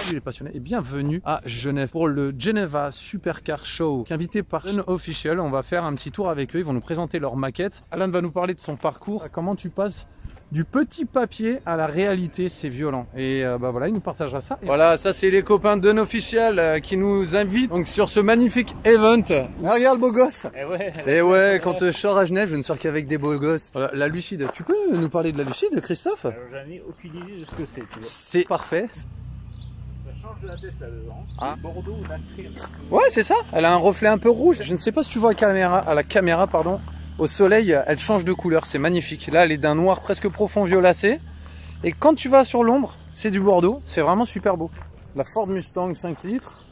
Salut les passionnés et bienvenue à Genève pour le Geneva Supercar Show. Invité par Unofficial, on va faire un petit tour avec eux, ils vont nous présenter leur maquette. Alan va nous parler de son parcours, comment tu passes du petit papier à la réalité, c'est violent. Et bah voilà, il nous partagera ça. Et voilà, ça c'est les copains d'Unofficial qui nous invitent donc sur ce magnifique event. Regarde le beau gosse. Et ouais, quand je sors à Genève, je ne sors qu'avec des beaux gosses. Voilà, la Lucide, tu peux nous parler de la Lucide, Christophe? Alors j'en ai aucune idée de ce que c'est. C'est parfait. Ça change de la Tesla dedans. Ah. Bordeaux ou nacré. Ouais, c'est ça. Elle a un reflet un peu rouge. Je ne sais pas si tu vois à la caméra, pardon. Au soleil, elle change de couleur. C'est magnifique. Là, elle est d'un noir presque profond violacé. Et quand tu vas sur l'ombre, c'est du Bordeaux. C'est vraiment super beau. La Ford Mustang 5 litres.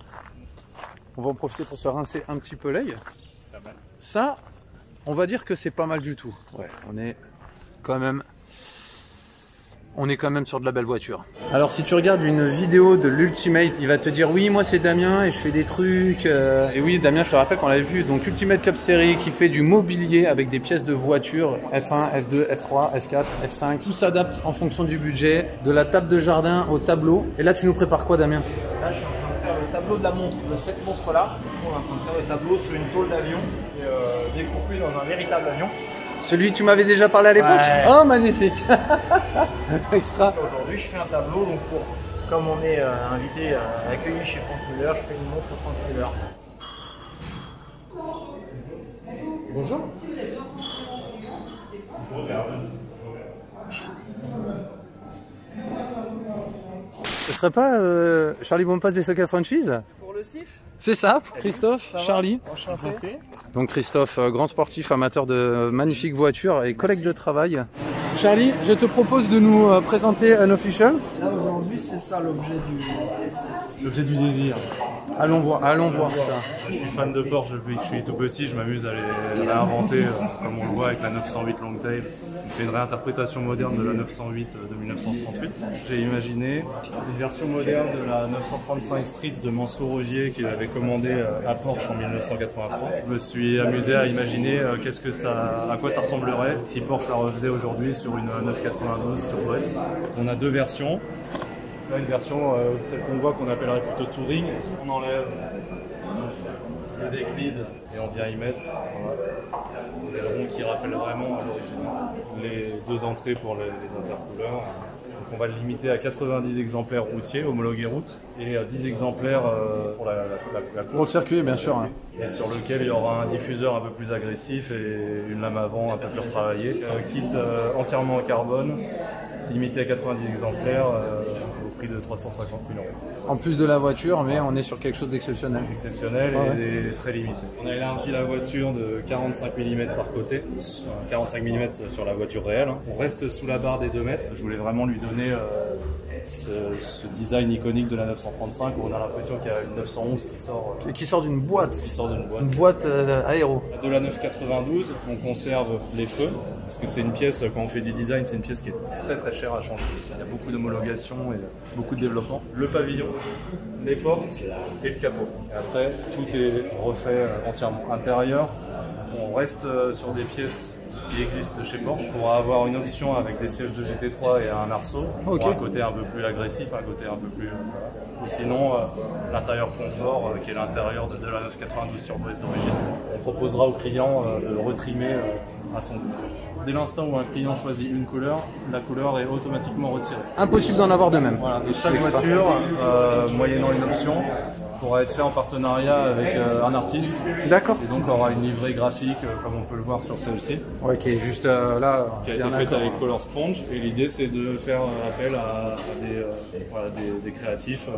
On va en profiter pour se rincer un petit peu l'œil. Ça, on va dire que c'est pas mal du tout. Ouais, on est quand même sur de la belle voiture. Alors si tu regardes une vidéo de l'Ultimate, il va te dire oui, moi c'est Damien et je fais des trucs. Et oui, Damien, je te rappelle qu'on l'avait vu, donc Ultimate Cup Series qui fait du mobilier avec des pièces de voiture F1, F2, F3, F4, F5. Tout s'adapte en fonction du budget, de la table de jardin au tableau. Et là, tu nous prépares quoi, Damien? Là, je suis en train de faire le tableau de la montre, de cette montre-là. On est en train de faire le tableau sur une tôle d'avion et découpé dans un véritable avion. Celui que tu m'avais déjà parlé à l'époque? Ouais. Oh, magnifique. Extra. Aujourd'hui, je fais un tableau, donc comme on est invité accueilli chez Franck Muller, je fais une montre Franck Muller. Bonjour. Ce serait pas Charlie Bompas des Soca Franchise? Pour le CIF? C'est ça, Christophe, Charlie. Enchanté. Donc Christophe, grand sportif, amateur de magnifiques voitures et collègue de travail. Charlie, je te propose de nous présenter Unofficial. Là aujourd'hui, c'est ça l'objet du désir. Allons voir ça. Je suis fan de Porsche depuis que je suis tout petit, je m'amuse à les réinventer comme on le voit avec la 908 Longtail. C'est une réinterprétation moderne de la 908 de 1968. J'ai imaginé une version moderne de la 935 Street de Mansour Ogier qu'il avait commandé à Porsche en 1983. Je me suis amusé à imaginer à quoi ça ressemblerait si Porsche la refaisait aujourd'hui sur une 992 Turbo S. On a deux versions. Là, une version, celle qu'on voit qu'on appellerait plutôt Touring. On enlève le déclide et on vient y mettre des ronds qui rappellent vraiment à l'original. Les deux entrées pour les intercouleurs. Donc on va le limiter à 90 exemplaires routiers, homologués route, et 10 exemplaires pour la course. Pour le circuit, bien sûr. Hein. Et sur lequel il y aura un diffuseur un peu plus agressif et une lame avant un peu plus retravaillée. Un kit entièrement en carbone, limité à 90 exemplaires. Prix de 350 000 €. En plus de la voiture, mais on est sur quelque chose d'exceptionnel. Exceptionnel et très limité. On a élargi la voiture de 45 mm par côté, 45 mm sur la voiture réelle. On reste sous la barre des 2 mètres. Je voulais vraiment lui donner ce design iconique de la 935 où on a l'impression qu'il y a une 911 Qui sort d'une boîte. Une boîte aéro. De la 992, on conserve les feux, parce que c'est une pièce, quand on fait du design, c'est une pièce qui est très très chère à changer. Il y a beaucoup d'homologation et beaucoup de développement. Le pavillon, les portes et le capot. Et après, tout est refait entièrement. Intérieur, on reste sur des pièces qui existent de chez Porsche pour avoir une option avec des sièges de GT3 et un arceau, pour un côté un peu plus agressif, un côté un peu plus... Ou sinon, l'intérieur confort, qui est l'intérieur de la 992 Turbo S d'origine. On proposera au client de le retrimer à son goût. Dès l'instant où un client choisit une couleur, la couleur est automatiquement retirée. Impossible d'en avoir de même. Voilà. Et chaque voiture, moyennant une option, pourra être fait en partenariat avec un artiste. D'accord. Et donc aura une livrée graphique comme on peut le voir sur celle-ci. Ouais, qui est juste là. Qui a été faite avec Color Sponge. Et l'idée c'est de faire appel à des créatifs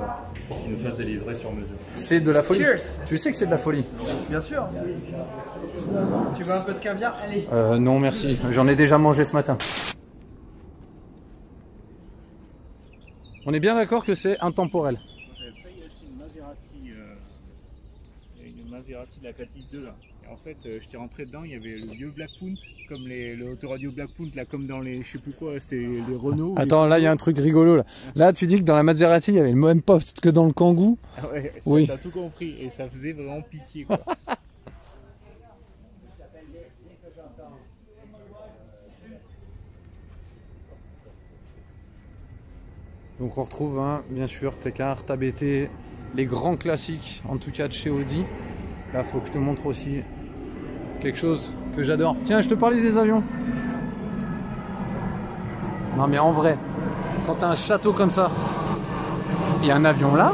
pour qu'ils nous fassent des livrets sur mesure. C'est de la folie. Cheers. Tu sais que c'est de la folie. Bien sûr. Tu veux un peu de caviar? Non merci, j'en ai déjà mangé ce matin. On est bien d'accord que c'est intemporel. J'avais failli acheter une Maserati de la Catiche 2 là. Et en fait, j'étais rentré dedans, il y avait le vieux Blackpoint, comme l'autoradio Blackpoint, là, comme dans les, je sais plus quoi, c'était les Renault. Attends, là il y a un truc rigolo là. Là tu dis que dans la Maserati il y avait le même poste que dans le Kangoo. Ah ouais, ça, oui. T'as tout compris et ça faisait vraiment pitié quoi. Donc on retrouve hein, bien sûr T-Cart, ABT, les grands classiques en tout cas de chez Audi. Là faut que je te montre aussi quelque chose que j'adore. Tiens, je te parlais des avions. Non mais en vrai, quand t'as un château comme ça et un avion là,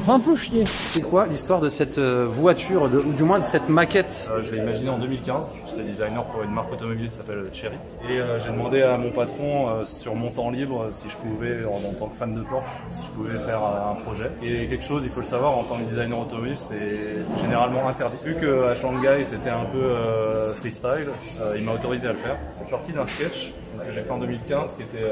c'est un peu chier. C'est quoi l'histoire de cette voiture, ou du moins de cette maquette? Je l'ai imaginé en 2015. J'étais designer pour une marque automobile qui s'appelle Chery. Et j'ai demandé à mon patron, sur mon temps libre, si je pouvais, en tant que fan de Porsche, si je pouvais faire un projet. Et quelque chose, il faut le savoir, en tant que designer automobile, c'est généralement interdit. Vu qu'à Shanghai, c'était un peu freestyle, il m'a autorisé à le faire. C'est parti d'un sketch que j'ai fait en 2015, qui était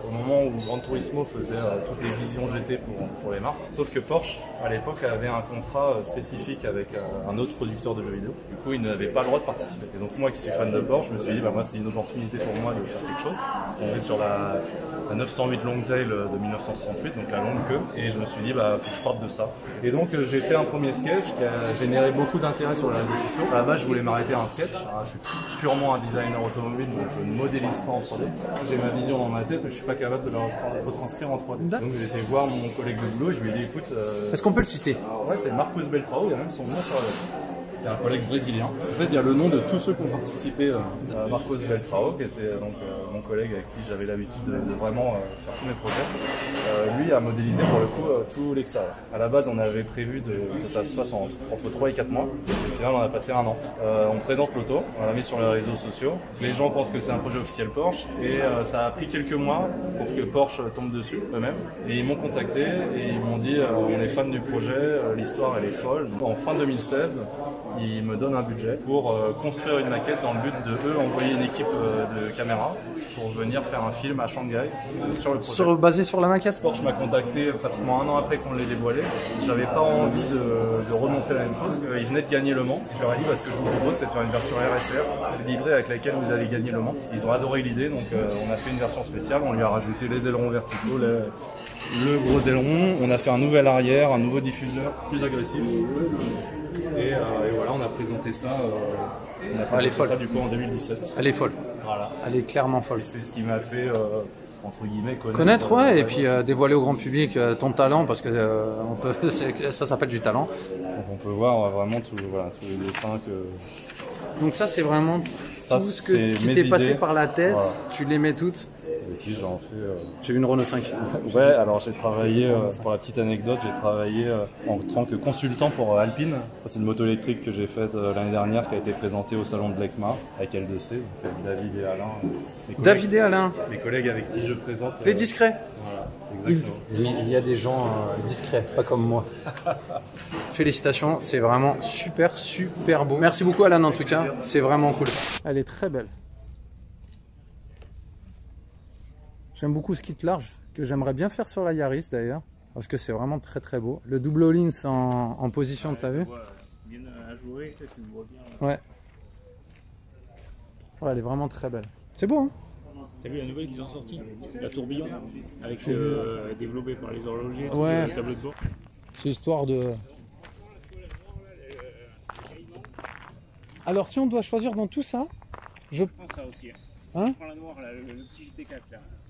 au moment où Gran Turismo faisait toutes les visions GT pour les marques. Sauf que Porsche, à l'époque, avait un contrat spécifique avec un autre producteur de jeux vidéo. Du coup, il n'avait pas le droit de participer. Et donc moi qui suis fan de Porsche, je me suis dit, bah, moi c'est une opportunité pour moi de faire quelque chose. Je suis tombé sur la 908 Longtail de 1968, donc la longue queue, et je me suis dit, bah faut que je parte de ça. Et donc j'ai fait un premier sketch qui a généré beaucoup d'intérêt sur les réseaux sociaux. À la base, je voulais m'arrêter à un sketch. Alors, je suis purement un designer automobile, donc je ne modélise pas en 3D. J'ai ma vision dans ma tête, mais je suis pas capable de la retranscrire en 3D. Donc j'ai été voir mon collègue de boulot et je lui ai dit, écoute... Est-ce qu'on peut le citer? Ouais, c'est Marcos Beltrao, il y a même son nom sur la lettre. C'était un collègue brésilien. En fait, il y a le nom de tous ceux qui ont participé à Marcos Beltrao, qui était donc mon collègue avec qui j'avais l'habitude de vraiment faire tous mes projets. Lui a modélisé pour le coup tout l'extérieur. À la base, on avait prévu que ça se fasse entre 3 et 4 mois. Et au final, on a passé 1 an. On présente l'auto, on l'a mis sur les réseaux sociaux. Les gens pensent que c'est un projet officiel Porsche. Et ça a pris quelques mois pour que Porsche tombe dessus eux-mêmes. Et ils m'ont contacté et ils m'ont dit on est fan du projet, l'histoire elle est folle. En fin 2016, ils me donnent un budget pour construire une maquette dans le but de eux envoyer une équipe de caméras pour venir faire un film à Shanghai sur le projet. Basé sur la maquette? Porsche m'a contacté pratiquement 1 an après qu'on l'ait dévoilé. J'avais pas envie de remontrer la même chose. Ils venaient de gagner Le Mans. Je leur ai dit ce que je vous propose c'est de faire une version RSR livrée avec laquelle vous allez gagner Le Mans. Ils ont adoré l'idée, donc on a fait une version spéciale. On lui a rajouté les ailerons verticaux, le gros aileron. On a fait un nouvel arrière, un nouveau diffuseur plus agressif. Et voilà, on a présenté ça, ça du coup en 2017. Elle est folle. Voilà. Elle est clairement folle. C'est ce qui m'a fait, entre guillemets, connaître ouais, et puis dévoiler au grand public ton talent, parce que ça s'appelle du talent. Donc on peut voir vraiment tous les dessins que... Donc ça c'est vraiment ça, tout ce qui t'est passé par la tête, voilà. Tu les mets toutes. Avec qui j'en fais... J'ai vu une Renault 5. Ouais, alors j'ai travaillé, pour la petite anecdote, j'ai travaillé en tant que consultant pour Alpine. C'est une moto électrique que j'ai faite l'année dernière qui a été présentée au salon de l'ECMA avec L2C, donc David et Alain. David et Alain. Les collègues avec qui je présente. Les discrets. Voilà, exactement. Il y a des gens discrets, pas comme moi. Félicitations, c'est vraiment super beau. Merci beaucoup Alain en tout cas, c'est vraiment cool. Elle est très belle. J'aime beaucoup ce kit large que j'aimerais bien faire sur la Yaris d'ailleurs, parce que c'est vraiment très beau. Le double all-in en position, t'as vu? Bien à jouer, tu me vois bien. Ouais. Ouais, elle est vraiment très belle. C'est beau, hein? T'as vu la nouvelle qu'ils ont sortie? La tourbillon, avec développé par les horlogers, ouais. Le tableau de bord. C'est histoire de... Alors si on doit choisir dans tout ça, je prends ça aussi. Hein? Je prends la noire, là, le petit GT4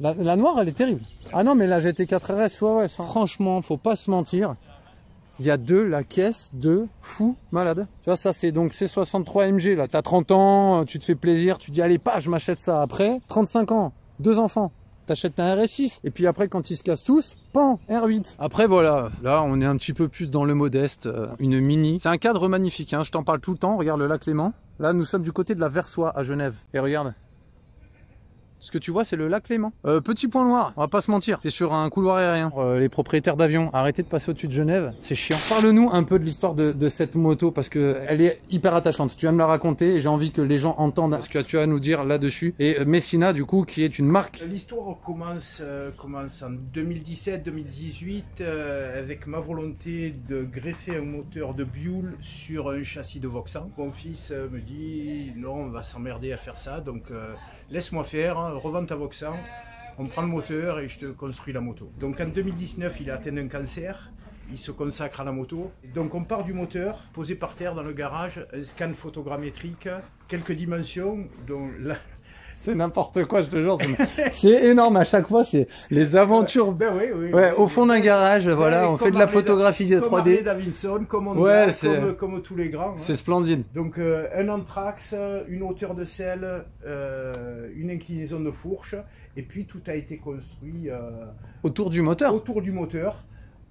là. La noire, elle est terrible. Ah non, mais la GT4 RS, ouais, franchement, faut pas se mentir. Il y a la caisse de fou malade. Tu vois, ça c'est donc C63 MG là. T'as 30 ans, tu te fais plaisir, tu dis allez pas, je m'achète ça. Après, 35 ans, 2 enfants. T'achètes un RS6 et puis après quand ils se cassent tous, pan, R8. Après voilà, là on est un petit peu plus dans le modeste, une Mini. C'est un cadre magnifique, hein, je t'en parle tout le temps, regarde le lac Léman. Là nous sommes du côté de la Versoix à Genève. Et regarde, ce que tu vois c'est le lac Léman. Petit point noir, on va pas se mentir, t'es sur un couloir aérien. Les propriétaires d'avions, arrêtez de passer au-dessus de Genève, c'est chiant. Parle-nous un peu de l'histoire de cette moto parce que elle est hyper attachante. Tu viens de me la raconter et j'ai envie que les gens entendent ce que tu as à nous dire là-dessus. Et Messina du coup qui est une marque. L'histoire commence en 2017-2018 avec ma volonté de greffer un moteur de Buell sur un châssis de Vauxhall. Mon fils me dit non, on va s'emmerder à faire ça, donc laisse-moi faire, revends ta Vauxhall, on prend le moteur et je te construis la moto. Donc en 2019, il a atteint un cancer, il se consacre à la moto. Donc on part du moteur, posé par terre dans le garage, un scan photogrammétrique, quelques dimensions, dont C'est n'importe quoi, je te jure. C'est énorme à chaque fois. C'est les aventures. Ben oui, Ouais, au fond d'un garage, voilà, on fait de la photographie 3D. Comme Harley Davidson, comme on Ouais, comme tous les grands. C'est splendide. Donc un anthrax, une hauteur de selle, une inclinaison de fourche, et puis tout a été construit Autour du moteur. autour du moteur,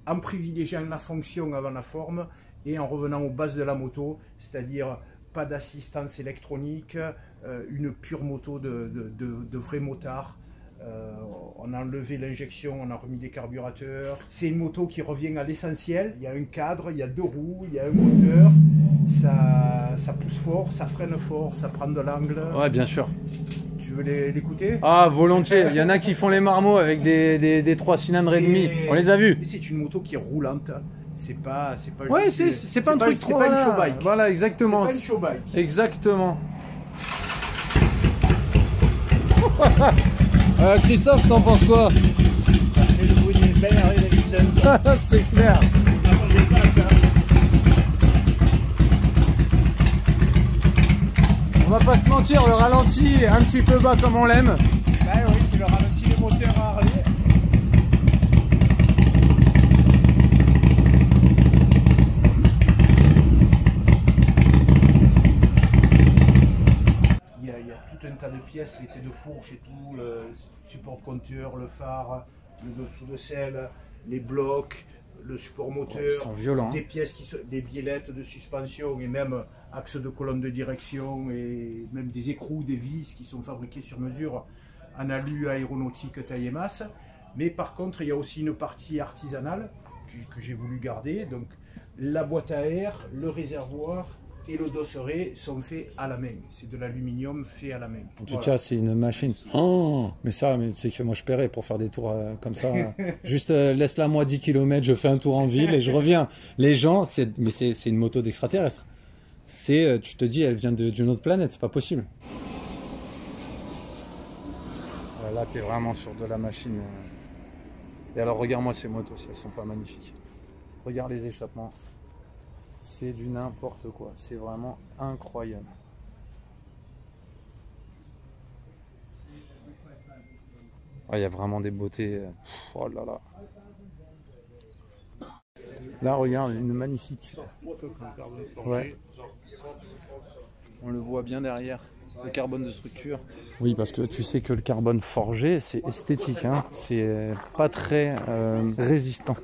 en privilégiant la fonction avant la forme et en revenant aux bases de la moto, c'est-à-dire pas d'assistance électronique, une pure moto de vrai motard. On a enlevé l'injection, on a remis des carburateurs. C'est une moto qui revient à l'essentiel. Il y a un cadre, il y a 2 roues, il y a un moteur. Ça pousse fort, ça freine fort, ça prend de l'angle. Ouais, bien sûr. Tu veux l'écouter? Ah, volontiers. Il y en a qui font les marmots avec des 3 cylindres et demi. On les a vus. C'est une moto qui est roulante. C'est pas Ouais, c'est pas un truc trop. C'est pas une showbike. Voilà, exactement. C'est pas une showbike. Exactement. Christophe, t'en penses quoi? Ça fait le bruit d'une belle Harley Davidson. C'est clair. On va pas se mentir, le ralenti est un petit peu bas comme on l'aime. Bah oui, c'est le ralenti des moteurs à Harley. Il y a tout un tas de pièces, les têtes de fourche et tout, le support compteur, le phare, le dessous de selle, les blocs, le support moteur, Ils sont violents. des pièces des biellettes de suspension et même axes de colonne de direction et même des écrous, des vis qui sont fabriqués sur mesure en alu aéronautique taille et masse. Mais par contre, il y a aussi une partie artisanale que j'ai voulu garder. Donc la boîte à air, le réservoir et le dosseret sont faits à la main. C'est de l'aluminium fait à la main. En tout cas, c'est une machine. Oh, mais c'est que moi je paierais pour faire des tours comme ça. Juste laisse-la moi 10 km, je fais un tour en ville et je reviens. Les gens, c'est une moto d'extraterrestre. Tu te dis, elle vient d'une autre planète, c'est pas possible. Là, tu es vraiment sur de la machine. Et alors, regarde-moi ces motos, elles sont pas magnifiques. Regarde les échappements. C'est du n'importe quoi. C'est vraiment incroyable. Il y a vraiment des beautés. Oh là là. Là, regarde, une magnifique. Ouais. On le voit bien derrière. Le carbone de structure. Oui, parce que tu sais que le carbone forgé, c'est esthétique. Hein. C'est pas très résistant.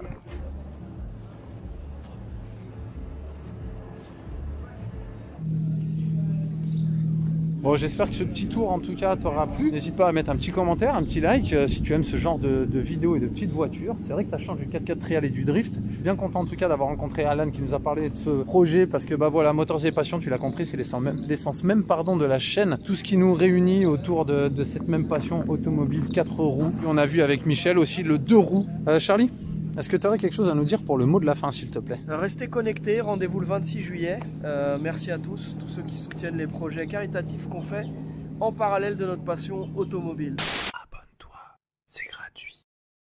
Bon, j'espère que ce petit tour en tout cas t'aura plu. N'hésite pas à mettre un petit commentaire, un petit like si tu aimes ce genre de vidéos et de petites voitures. C'est vrai que ça change du 4x4 trial et du drift. Je suis bien content en tout cas d'avoir rencontré Alan qui nous a parlé de ce projet parce que bah voilà, Motors et Passion, tu l'as compris, c'est l'essence même de la chaîne. Tout ce qui nous réunit autour de cette même passion automobile 4 roues. On a vu avec Michel aussi le 2 roues. Charlie, est-ce que tu aurais quelque chose à nous dire pour le mot de la fin, s'il te plaît? Restez connectés, rendez-vous le 26 juillet. Merci à tous ceux qui soutiennent les projets caritatifs qu'on fait en parallèle de notre passion automobile.